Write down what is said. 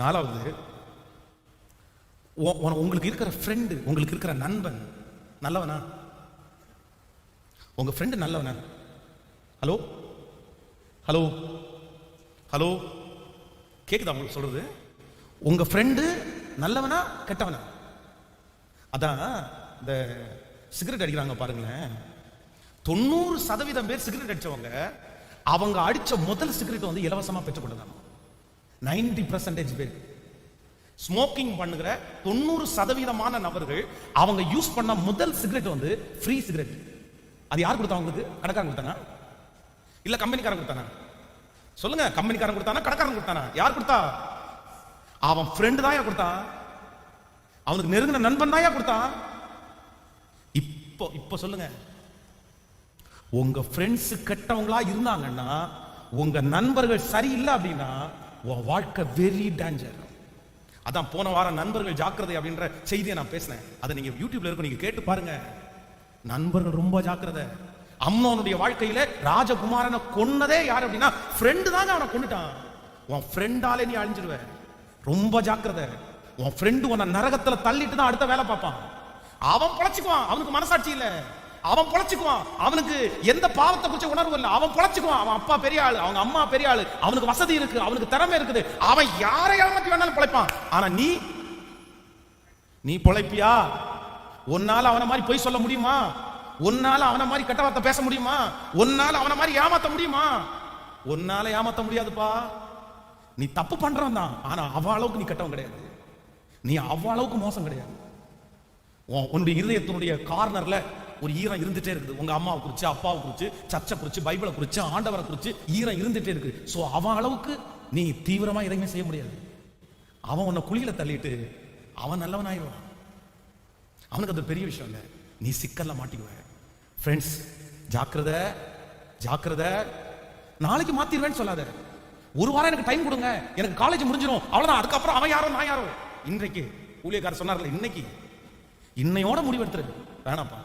நாலாவது, உங்களுக்கு இருக்கிற ஃப்ரெண்டு, உங்களுக்கு இருக்கிற நண்பன் நல்லவனா? உங்க ஃப்ரெண்டு நல்லவனா? ஹலோ ஹலோ ஹலோ, கேக்குதா உங்களுக்கு சொல்றது? உங்க ஃப்ரெண்டு நல்லவனா கெட்டவனா? அதான் இந்த சிகரெட் அடிக்கிறாங்க பாருங்களேன், 90% பேர் சிகரெட் அடிச்சவங்க அவங்க அடிச்ச முதல் சிகரெட் வந்து இலவசமா பெற்றுக்கொண்டாங்க. 90% பேர் ஸ்மோக்கிங் பண்ணுகிற 90% நபர்கள் அவங்க யூஸ் பண்ண முதல் சிகரெட் வந்து ஃப்ரீ சிகரெட். அது யார் கொடுத்தா? உங்களுக்கு கடைக்காரன் கொடுத்தானா இல்ல கம்பெனிக்காரன் கொடுத்தானா? சொல்லுங்க, கம்பெனிக்காரன் கொடுத்தானா கடைக்காரன் கொடுத்தானா? யார் கொடுத்தா? அவன் ஃப்ரெண்டு தான் கொடுத்தான், அவனுக்கு நெருங்கின நண்பன் தான் கொடுத்தான். இப்போ சொல்லுங்க, உங்க ஃப்ரெண்ட்ஸ் கெட்டவங்களா இருந்தாங்கன்னா, உங்க நண்பர்கள் சரியில்லை அப்படின்னா உன் வாழ்க்கை வெரி டேஞ்சர். அதான் போன வாரம் நண்பர்கள் ஜாக்கிரதை அப்படின்ற செய்தியை நான் பேசினேன். அதை நீங்க யூடியூப்ல இருக்க நீங்க கேட்டு பாருங்க. நண்பர்கள் ரொம்ப ஜாக்கிரதை. அம்னோனுடைய வாழ்க்கையில ராஜகுமாரனை கொன்னதே யார் அப்படின்னா ஃப்ரெண்டு தாங்க அவனை கொன்னுட்டான். உன் ஃப்ரெண்டாலே நீ அழிஞ்சிருவ, ரொம்ப ஜாக்கிரதை. உன் ஃப்ரெண்டு உன்னை நரகத்துல தள்ளிட்டு தான் அடுத்த வேலை பார்ப்பான். அவன் பொழைச்சுக்குவான், அவனுக்கு மனசாட்சி இல்ல, அவன் பொழைச்சுக்குவான், அவனுக்கு எந்த பாவத்தை குறிச்ச உணர்வு இல்லை, அவன் பொழைச்சுக்குவான். அவன் அப்பா பெரிய ஆளு, அவங்க அம்மா பெரிய ஆளு, அவனுக்கு வசதி இருக்கு, அவனுக்கு திறமை இருக்குது, அவன் யாரை ஏமாத்தி வேணாலும் பொழைப்பான். ஆனா நீ பொழைப்பியா? உன்னால அவனை மாதிரி பொய் சொல்ல முடியுமா? உன்னால அவனை மாதிரி கெட்ட வார்த்தை பேச முடியுமா? உன்னால அவனை மாதிரி ஏமாத்த முடியுமா? உன்னால ஏமாத்த முடியாதுப்பா. நீ தப்பு பண்றவன் தான், ஆனா அவ அளவுக்கு நீ கெட்டவன் கிடையாது, நீ அவ அளவுக்கு மோசம் கிடையாது. உன்னுடைய இருதயத்தினுடைய கார்னர்ல ஒரு ஈரம் இருந்துட்டே இருக்குது. உங்க அம்மாவை குறிச்சு, அப்பாவை குறிச்சு, சர்ச்சை குறிச்சு, பைபிளை குறிச்சு, ஆண்டவரை குறிச்சு ஈரம் இருந்துட்டே இருக்கு. சோ அவன் அளவுக்கு நீ தீவிரமா எதையுமே செய்ய முடியாது. அவன் உன்னை குழியில தள்ளிட்டு அவன் நல்லவன் ஆயிடுவான். அவனுக்கு அது பெரிய விஷயம் இல்லை, நீ சிக்கல்ல மாட்டிக்குவ. ஃப்ரெண்ட்ஸ், ஜாக்கிரதை ஜாக்கிரதை. நாளைக்கு மாத்திடுவேன்னு சொல்லாத. ஒரு வாரம் எனக்கு டைம் கொடுங்க, எனக்கு காலேஜ் முடிஞ்சிடும், அவ்வளவுதான், அதுக்கப்புறம் அவன் யாரோ நான் யாரோ. இன்றைக்கு ஊழியக்காரர் சொன்னார்ல, இன்னையோட முடிவெடுத்துரு, வேணாப்பா.